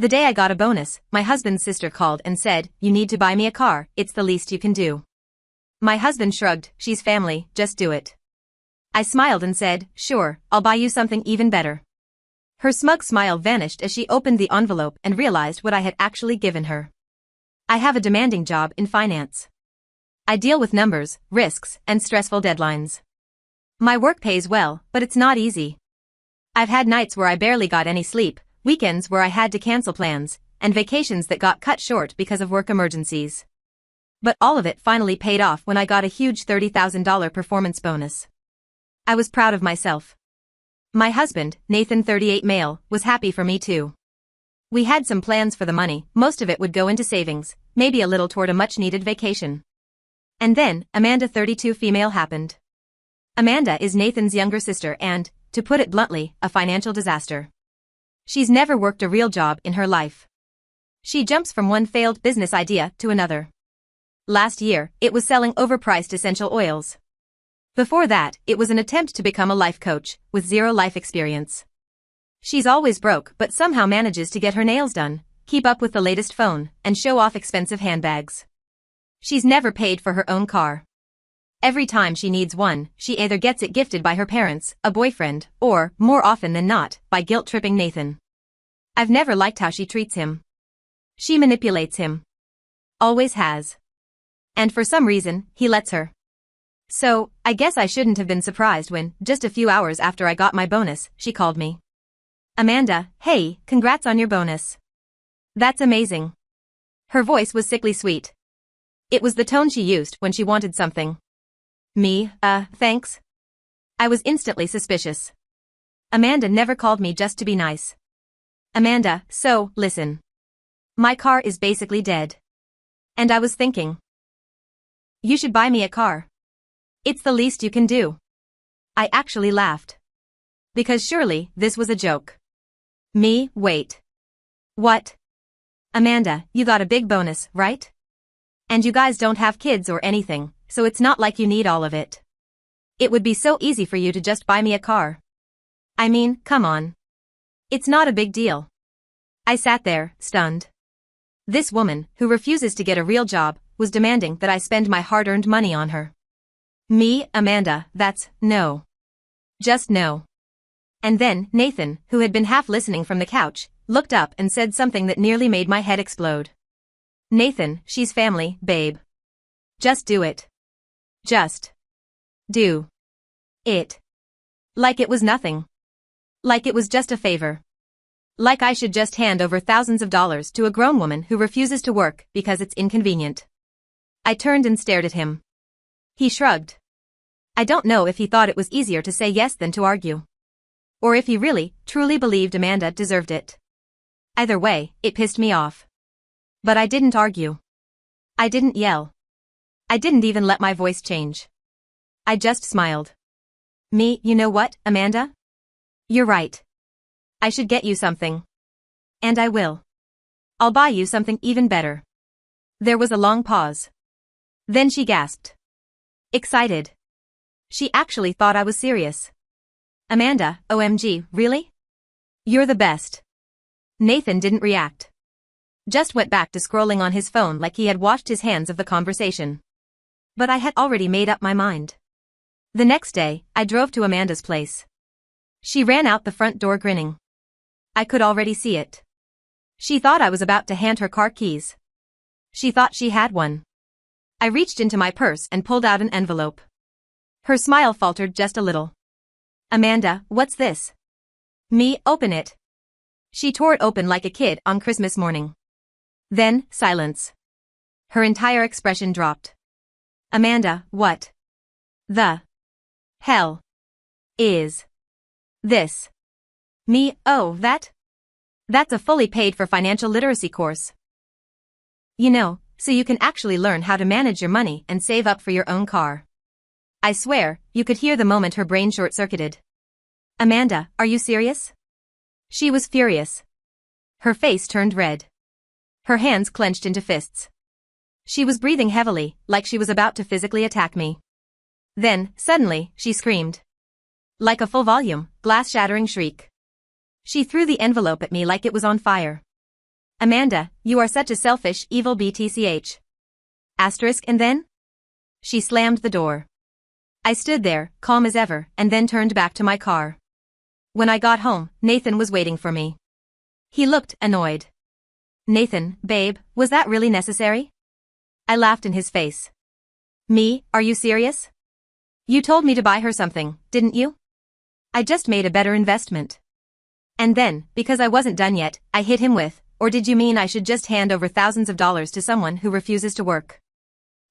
The day I got a bonus, my husband's sister called and said, "You need to buy me a car, it's the least you can do." My husband shrugged, "She's family, just do it." I smiled and said, "Sure, I'll buy you something even better." Her smug smile vanished as she opened the envelope and realized what I had actually given her. I have a demanding job in finance. I deal with numbers, risks, and stressful deadlines. My work pays well, but it's not easy. I've had nights where I barely got any sleep, weekends where I had to cancel plans, and vacations that got cut short because of work emergencies. But all of it finally paid off when I got a huge $30,000 performance bonus. I was proud of myself. My husband, Nathan 38 male, was happy for me too. We had some plans for the money, most of it would go into savings, maybe a little toward a much-needed vacation. And then, Amanda 32 female happened. Amanda is Nathan's younger sister and, to put it bluntly, a financial disaster. She's never worked a real job in her life. She jumps from one failed business idea to another. Last year, it was selling overpriced essential oils. Before that, it was an attempt to become a life coach, with zero life experience. She's always broke but somehow manages to get her nails done, keep up with the latest phone, and show off expensive handbags. She's never paid for her own car. Every time she needs one, she either gets it gifted by her parents, a boyfriend, or, more often than not, by guilt-tripping Nathan. I've never liked how she treats him. She manipulates him. Always has. And for some reason, he lets her. So, I guess I shouldn't have been surprised when, just a few hours after I got my bonus, she called me. "Amanda, hey, congrats on your bonus. That's amazing." Her voice was sickly sweet. It was the tone she used when she wanted something. Me, thanks? I was instantly suspicious. Amanda never called me just to be nice. Amanda, so, listen. My car is basically dead. And I was thinking. You should buy me a car. It's the least you can do. I actually laughed. Because surely, this was a joke. Me, wait. What? Amanda, you got a big bonus, right? And you guys don't have kids or anything, so it's not like you need all of it. It would be so easy for you to just buy me a car. I mean, come on. It's not a big deal. I sat there, stunned. This woman, who refuses to get a real job, was demanding that I spend my hard-earned money on her. Me, Amanda, that's, no. Just no. And then, Nathan, who had been half listening from the couch, looked up and said something that nearly made my head explode. Nathan, she's family, babe. Just do it. Just. Do. It. Like it was nothing. Like it was just a favor. Like I should just hand over thousands of dollars to a grown woman who refuses to work because it's inconvenient. I turned and stared at him. He shrugged. I don't know if he thought it was easier to say yes than to argue. Or if he really, truly believed Amanda deserved it. Either way, it pissed me off. But I didn't argue. I didn't yell. I didn't even let my voice change. I just smiled. Me, you know what, Amanda? You're right. I should get you something. And I will. I'll buy you something even better. There was a long pause. Then she gasped. Excited. She actually thought I was serious. Amanda, OMG, really? You're the best. Nathan didn't react. Just went back to scrolling on his phone like he had washed his hands of the conversation. But I had already made up my mind. The next day, I drove to Amanda's place. She ran out the front door grinning. I could already see it. She thought I was about to hand her car keys. She thought she had one. I reached into my purse and pulled out an envelope. Her smile faltered just a little. Amanda, what's this? Me, open it. She tore it open like a kid on Christmas morning. Then, silence. Her entire expression dropped. Amanda, what the hell is this? Me, oh, that's a fully paid for financial literacy course. You know, so you can actually learn how to manage your money and save up for your own car. I swear, you could hear the moment her brain short-circuited. Amanda, are you serious? She was furious. Her face turned red. Her hands clenched into fists. She was breathing heavily, like she was about to physically attack me. Then, suddenly, she screamed. Like a full-volume, glass-shattering shriek. She threw the envelope at me like it was on fire. Amanda, you are such a selfish, evil BTCH. Asterisk and then? She slammed the door. I stood there, calm as ever, and then turned back to my car. When I got home, Nathan was waiting for me. He looked annoyed. Nathan, babe, was that really necessary? I laughed in his face. Me, are you serious? You told me to buy her something, didn't you? I just made a better investment. And then, because I wasn't done yet, I hit him with, or did you mean I should just hand over thousands of dollars to someone who refuses to work?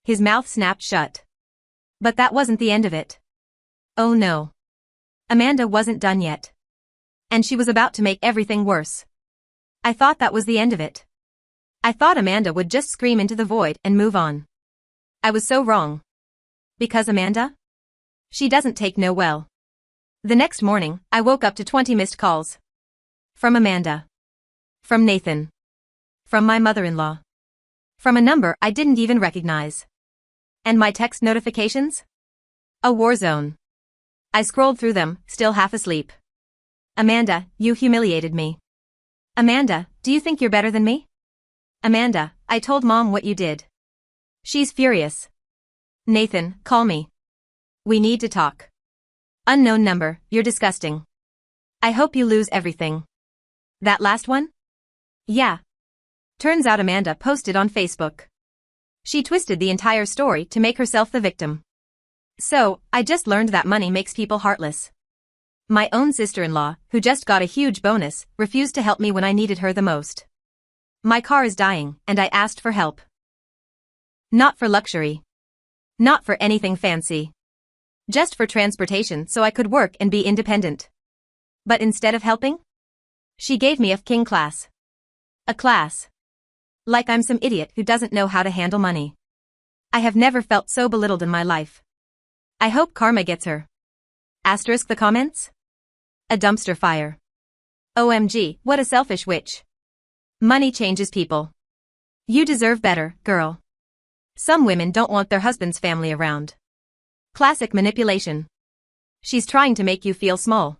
His mouth snapped shut. But that wasn't the end of it. Oh no. Amanda wasn't done yet. And she was about to make everything worse. I thought that was the end of it. I thought Amanda would just scream into the void and move on. I was so wrong. Because Amanda? She doesn't take no well. The next morning, I woke up to 20 missed calls. From Amanda. From Nathan. From my mother-in-law. From a number I didn't even recognize. And my text notifications? A war zone. I scrolled through them, still half asleep. Amanda, you humiliated me. Amanda, do you think you're better than me? Amanda, I told Mom what you did. She's furious. Nathan, call me. We need to talk. Unknown number, you're disgusting. I hope you lose everything. That last one? Yeah. Turns out Amanda posted on Facebook. She twisted the entire story to make herself the victim. So, I just learned that money makes people heartless. My own sister-in-law, who just got a huge bonus, refused to help me when I needed her the most. My car is dying, and I asked for help. Not for luxury. Not for anything fancy. Just for transportation so I could work and be independent. But instead of helping, she gave me a king class. A class. Like I'm some idiot who doesn't know how to handle money. I have never felt so belittled in my life. I hope karma gets her. Asterisk the comments? A dumpster fire. OMG, what a selfish witch. Money changes people. You deserve better, girl. Some women don't want their husband's family around. Classic manipulation. She's trying to make you feel small.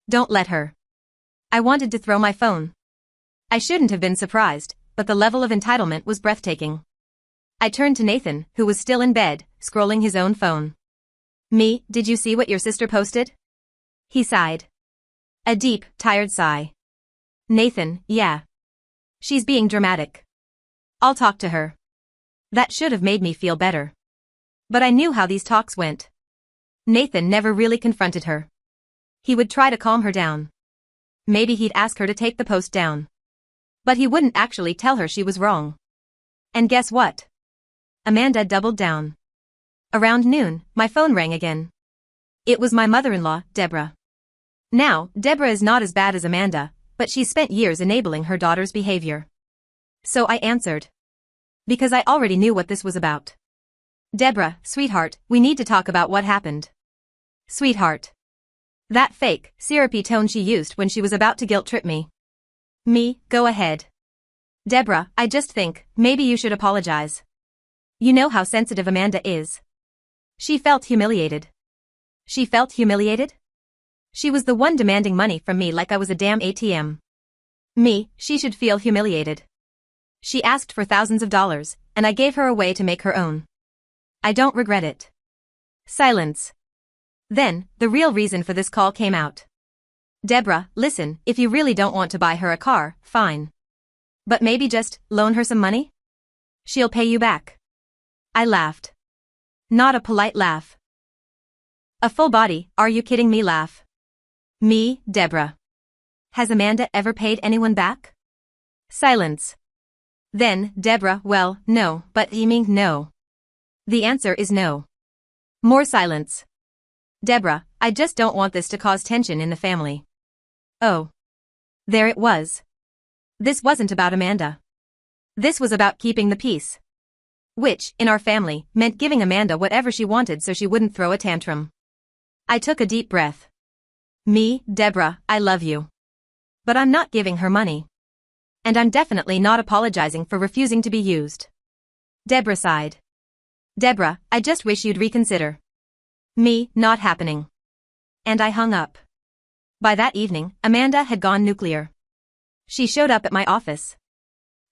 Don't let her. I wanted to throw my phone. I shouldn't have been surprised, but the level of entitlement was breathtaking. I turned to Nathan, who was still in bed, scrolling his own phone. Me, did you see what your sister posted? He sighed. A deep, tired sigh. Nathan, yeah. She's being dramatic. I'll talk to her. That should have made me feel better. But I knew how these talks went. Nathan never really confronted her. He would try to calm her down. Maybe he'd ask her to take the post down. But he wouldn't actually tell her she was wrong. And guess what? Amanda doubled down. Around noon, my phone rang again. It was my mother-in-law, Deborah. Now, Deborah is not as bad as Amanda, but she spent years enabling her daughter's behavior. So I answered. Because I already knew what this was about. Deborah, sweetheart, we need to talk about what happened. Sweetheart. That fake, syrupy tone she used when she was about to guilt-trip me. Me, go ahead. Deborah, I just think, maybe you should apologize. You know how sensitive Amanda is. She felt humiliated. She felt humiliated? She was the one demanding money from me like I was a damn ATM. Me, she should feel humiliated. She asked for thousands of dollars, and I gave her a way to make her own. I don't regret it. Silence. Then, the real reason for this call came out. Deborah, listen, if you really don't want to buy her a car, fine. But maybe just loan her some money? She'll pay you back. I laughed. Not a polite laugh. A full body, are you kidding me laugh. Me, Deborah. Has Amanda ever paid anyone back? Silence. Then, Deborah, well, no, but you mean no. The answer is no. More silence. Deborah, I just don't want this to cause tension in the family. Oh. There it was. This wasn't about Amanda. This was about keeping the peace. Which, in our family, meant giving Amanda whatever she wanted so she wouldn't throw a tantrum. I took a deep breath. Me, Deborah, I love you. But I'm not giving her money. And I'm definitely not apologizing for refusing to be used. Deborah sighed. Deborah, I just wish you'd reconsider. Me, not happening. And I hung up. By that evening, Amanda had gone nuclear. She showed up at my office.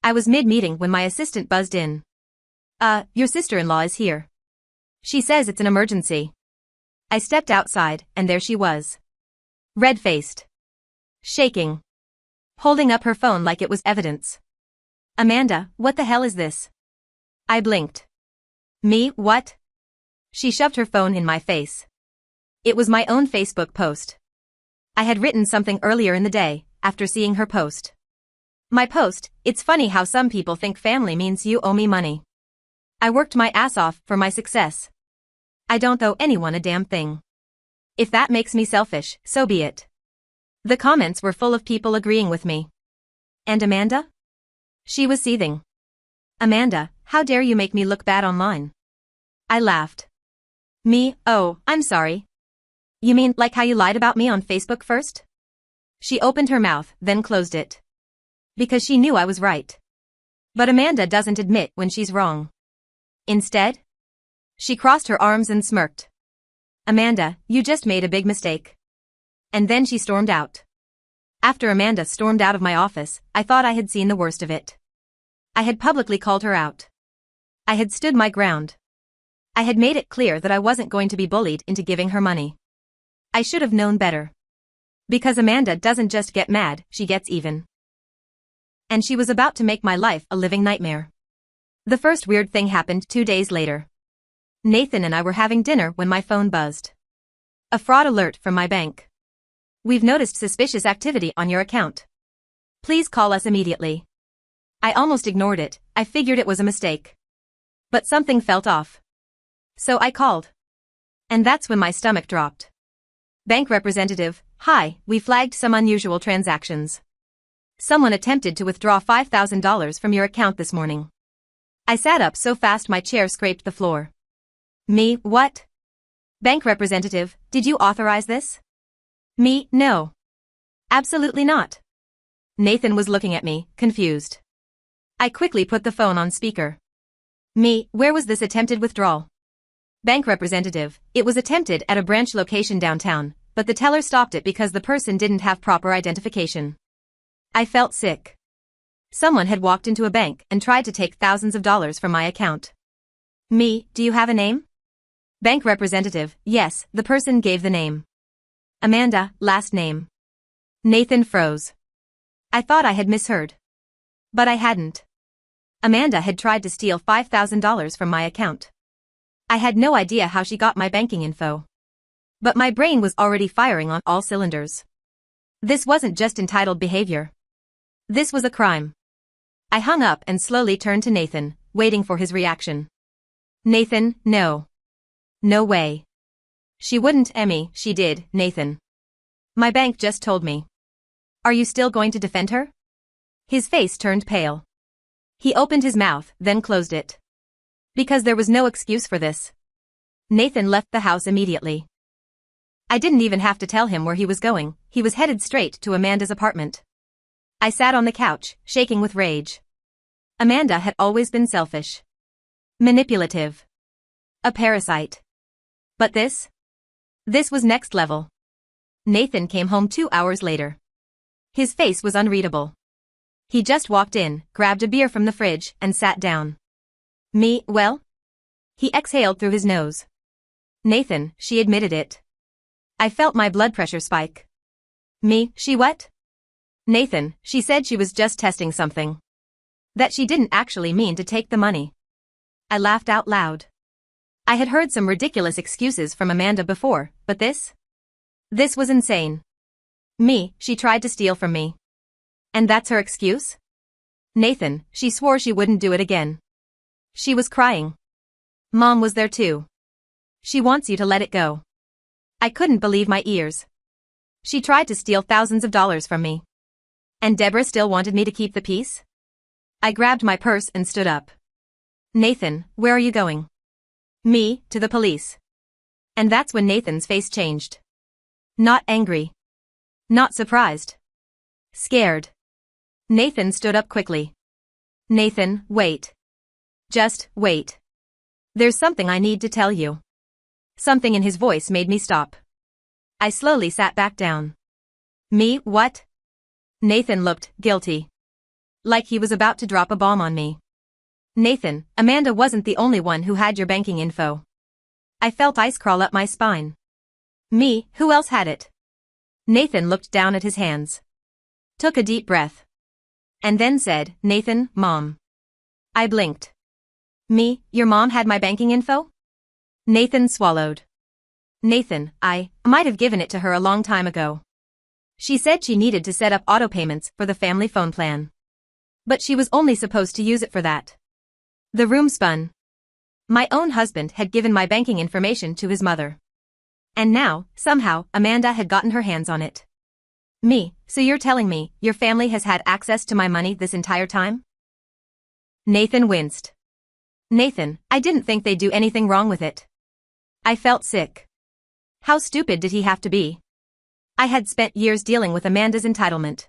I was mid-meeting when my assistant buzzed in. Your sister-in-law is here. She says it's an emergency. I stepped outside, and there she was. Red-faced. Shaking. Holding up her phone like it was evidence. Amanda, what the hell is this? I blinked. Me, what? She shoved her phone in my face. It was my own Facebook post. I had written something earlier in the day, after seeing her post. My post, it's funny how some people think family means you owe me money. I worked my ass off for my success. I don't owe anyone a damn thing. If that makes me selfish, so be it. The comments were full of people agreeing with me. And Amanda? She was seething. Amanda, how dare you make me look bad online? I laughed. Me, oh, I'm sorry. You mean like how you lied about me on Facebook first? She opened her mouth, then closed it. Because she knew I was right. But Amanda doesn't admit when she's wrong. Instead, she crossed her arms and smirked. Amanda, you just made a big mistake. And then she stormed out. After Amanda stormed out of my office, I thought I had seen the worst of it. I had publicly called her out. I had stood my ground. I had made it clear that I wasn't going to be bullied into giving her money. I should have known better. Because Amanda doesn't just get mad, she gets even. And she was about to make my life a living nightmare. The first weird thing happened 2 days later. Nathan and I were having dinner when my phone buzzed. A fraud alert from my bank. We've noticed suspicious activity on your account. Please call us immediately. I almost ignored it, I figured it was a mistake. But something felt off. So I called. And that's when my stomach dropped. Bank representative, hi, we flagged some unusual transactions. Someone attempted to withdraw $5,000 from your account this morning. I sat up so fast my chair scraped the floor. Me, what? Bank representative, did you authorize this? Me, no. Absolutely not. Nathan was looking at me, confused. I quickly put the phone on speaker. Me, where was this attempted withdrawal? Bank representative, it was attempted at a branch location downtown, but the teller stopped it because the person didn't have proper identification. I felt sick. Someone had walked into a bank and tried to take thousands of dollars from my account. Me, do you have a name? Bank representative, yes, the person gave the name. Amanda, last name. Nathan froze. I thought I had misheard. But I hadn't. Amanda had tried to steal $5,000 from my account. I had no idea how she got my banking info. But my brain was already firing on all cylinders. This wasn't just entitled behavior. This was a crime. I hung up and slowly turned to Nathan, waiting for his reaction. Nathan, no. No way. She wouldn't, Emmy, she did, Nathan. My bank just told me. Are you still going to defend her? His face turned pale. He opened his mouth, then closed it. Because there was no excuse for this. Nathan left the house immediately. I didn't even have to tell him where he was going, he was headed straight to Amanda's apartment. I sat on the couch, shaking with rage. Amanda had always been selfish. Manipulative. A parasite. But this? This was next level. Nathan came home 2 hours later. His face was unreadable. He just walked in, grabbed a beer from the fridge, and sat down. Me, well? He exhaled through his nose. Nathan, she admitted it. I felt my blood pressure spike. Me, she what? Nathan, she said she was just testing something. That she didn't actually mean to take the money. I laughed out loud. I had heard some ridiculous excuses from Amanda before, but this? This was insane. Me, she tried to steal from me. And that's her excuse? Nathan, she swore she wouldn't do it again. She was crying. Mom was there too. She wants you to let it go. I couldn't believe my ears. She tried to steal thousands of dollars from me. And Deborah still wanted me to keep the peace? I grabbed my purse and stood up. Nathan, where are you going? Me, to the police. And that's when Nathan's face changed. Not angry. Not surprised. Scared. Nathan stood up quickly. Nathan, wait. Just wait. There's something I need to tell you. Something in his voice made me stop. I slowly sat back down. Me, what? Nathan looked guilty. Like he was about to drop a bomb on me. Nathan, Amanda wasn't the only one who had your banking info. I felt ice crawl up my spine. Me, who else had it? Nathan looked down at his hands. Took a deep breath. And then said, Nathan, Mom. I blinked. Me, your mom had my banking info? Nathan swallowed. Nathan, I might have given it to her a long time ago. She said she needed to set up auto payments for the family phone plan. But she was only supposed to use it for that. The room spun. My own husband had given my banking information to his mother. And now, somehow, Amanda had gotten her hands on it. Me, so you're telling me your family has had access to my money this entire time? Nathan winced. Nathan, I didn't think they'd do anything wrong with it. I felt sick. How stupid did he have to be? I had spent years dealing with Amanda's entitlement.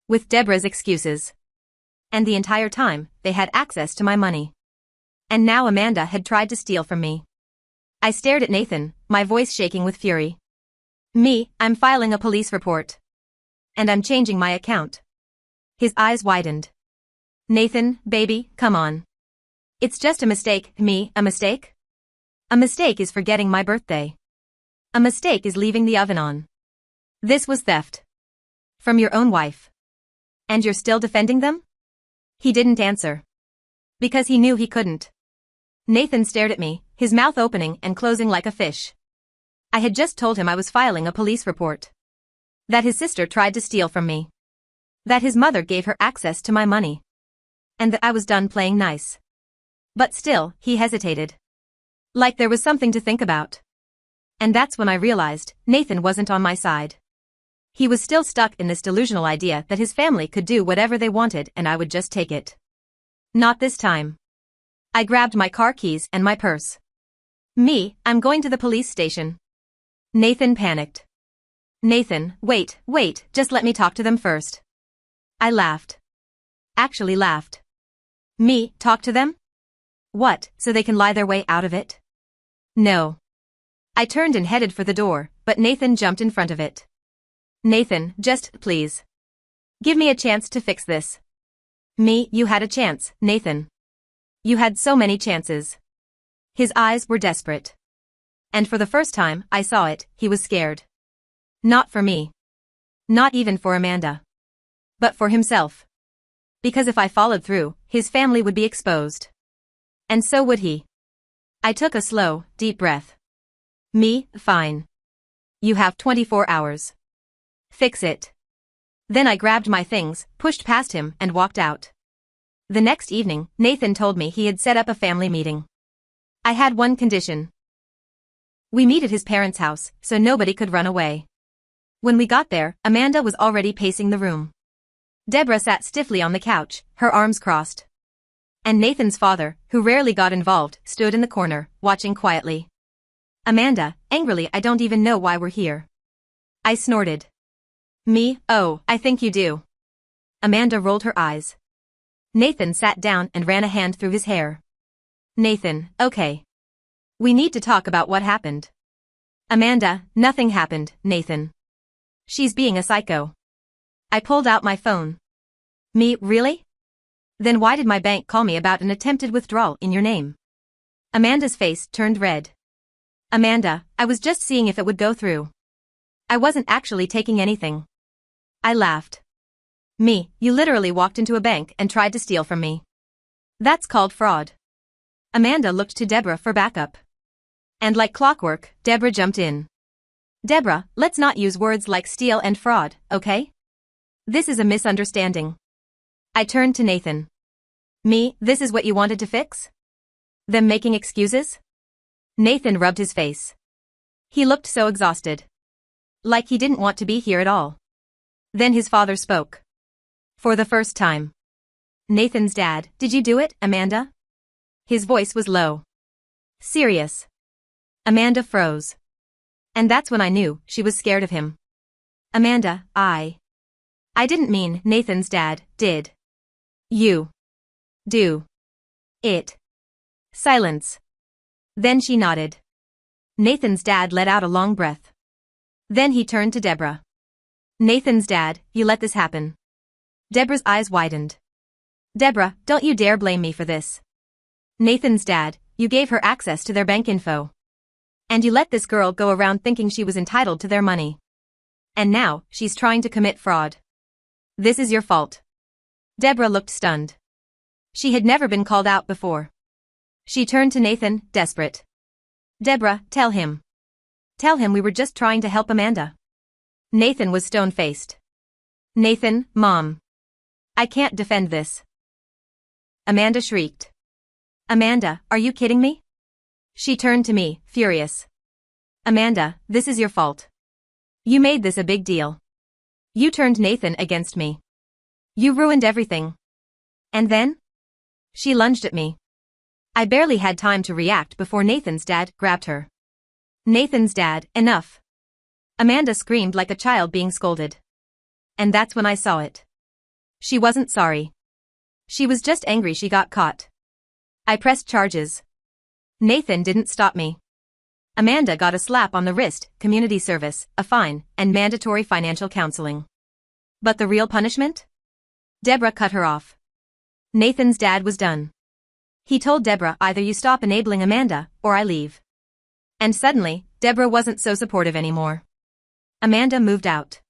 With Deborah's excuses. And the entire time, they had access to my money. And now Amanda had tried to steal from me. I stared at Nathan, my voice shaking with fury. Me, I'm filing a police report. And I'm changing my account. His eyes widened. Nathan, baby, come on. It's just a mistake. Me, a mistake? A mistake is forgetting my birthday. A mistake is leaving the oven on. This was theft. From your own wife. And you're still defending them? He didn't answer. Because he knew he couldn't. Nathan stared at me, his mouth opening and closing like a fish. I had just told him I was filing a police report. That his sister tried to steal from me. That his mother gave her access to my money. And that I was done playing nice. But still, he hesitated. Like there was something to think about. And that's when I realized Nathan wasn't on my side. He was still stuck in this delusional idea that his family could do whatever they wanted and I would just take it. Not this time. I grabbed my car keys and my purse. Me, I'm going to the police station. Nathan panicked. Nathan, wait, just let me talk to them first. I laughed. Actually laughed. Me, talk to them? What, so they can lie their way out of it? No. I turned and headed for the door, but Nathan jumped in front of it. Nathan, just, please. Give me a chance to fix this. Me, you had a chance, Nathan. You had so many chances. His eyes were desperate. And for the first time I saw it, he was scared. Not for me. Not even for Amanda. But for himself. Because if I followed through, his family would be exposed. And so would he. I took a slow, deep breath. Me, fine. You have 24 hours. Fix it. Then I grabbed my things, pushed past him, and walked out. The next evening, Nathan told me he had set up a family meeting. I had one condition. We meet at his parents' house, so nobody could run away. When we got there, Amanda was already pacing the room. Deborah sat stiffly on the couch, her arms crossed. And Nathan's father, who rarely got involved, stood in the corner, watching quietly. Amanda, angrily, I don't even know why we're here. I snorted. Me, oh, I think you do. Amanda rolled her eyes. Nathan sat down and ran a hand through his hair. Nathan, okay. We need to talk about what happened. Amanda, nothing happened, Nathan. She's being a psycho. I pulled out my phone. Me, really? Then why did my bank call me about an attempted withdrawal in your name? Amanda's face turned red. Amanda, I was just seeing if it would go through. I wasn't actually taking anything. I laughed. Me, you literally walked into a bank and tried to steal from me. That's called fraud. Amanda looked to Deborah for backup. And like clockwork, Deborah jumped in. Deborah, let's not use words like steal and fraud, okay? This is a misunderstanding. I turned to Nathan. Me, this is what you wanted to fix? Them making excuses? Nathan rubbed his face. He looked so exhausted. Like he didn't want to be here at all. Then his father spoke. For the first time. Nathan's dad, did you do it, Amanda? His voice was low. Serious. Amanda froze. And that's when I knew she was scared of him. Amanda, I didn't mean Nathan's dad, did. You. Do. It. Silence. Then she nodded. Nathan's dad let out a long breath. Then he turned to Deborah. Nathan's dad, you let this happen. Deborah's eyes widened. Deborah, don't you dare blame me for this. Nathan's dad, you gave her access to their bank info. And you let this girl go around thinking she was entitled to their money. And now, she's trying to commit fraud. This is your fault. Deborah looked stunned. She had never been called out before. She turned to Nathan, desperate. Deborah, tell him. Tell him we were just trying to help Amanda. Nathan was stone-faced. Nathan, Mom. I can't defend this. Amanda shrieked. Amanda, are you kidding me? She turned to me, furious. Amanda, this is your fault. You made this a big deal. You turned Nathan against me. You ruined everything. And then? She lunged at me. I barely had time to react before Nathan's dad grabbed her. Nathan's dad, enough. Amanda screamed like a child being scolded. And that's when I saw it. She wasn't sorry. She was just angry she got caught. I pressed charges. Nathan didn't stop me. Amanda got a slap on the wrist, community service, a fine, and mandatory financial counseling. But the real punishment? Deborah cut her off. Nathan's dad was done. He told Deborah, either you stop enabling Amanda, or I leave. And suddenly, Deborah wasn't so supportive anymore. Amanda moved out.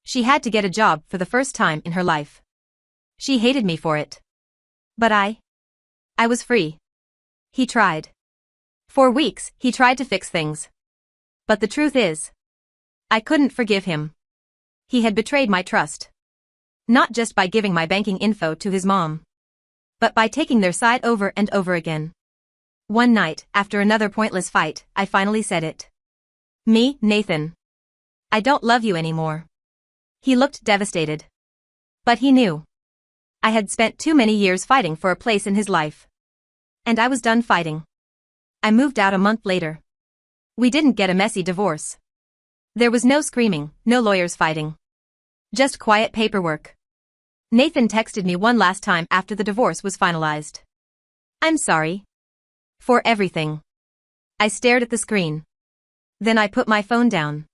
She had to get a job for the first time in her life. She hated me for it. But I was free. He tried. For weeks, he tried to fix things. But the truth is, I couldn't forgive him. He had betrayed my trust. Not just by giving my banking info to his mom, but by taking their side over and over again. One night, after another pointless fight, I finally said it. Me, Nathan. I don't love you anymore. He looked devastated. But he knew. I had spent too many years fighting for a place in his life. And I was done fighting. I moved out a month later. We didn't get a messy divorce. There was no screaming, no lawyers fighting. Just quiet paperwork. Nathan texted me one last time after the divorce was finalized. I'm sorry. For everything. I stared at the screen. Then I put my phone down.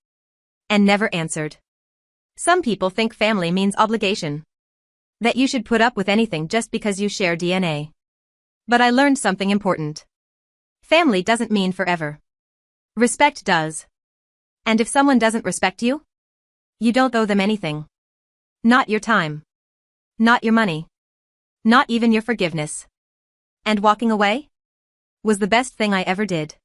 And never answered. Some people think family means obligation. That you should put up with anything just because you share DNA. But I learned something important. Family doesn't mean forever. Respect does. And if someone doesn't respect you, you don't owe them anything. Not your time. Not your money. Not even your forgiveness. And walking away was the best thing I ever did.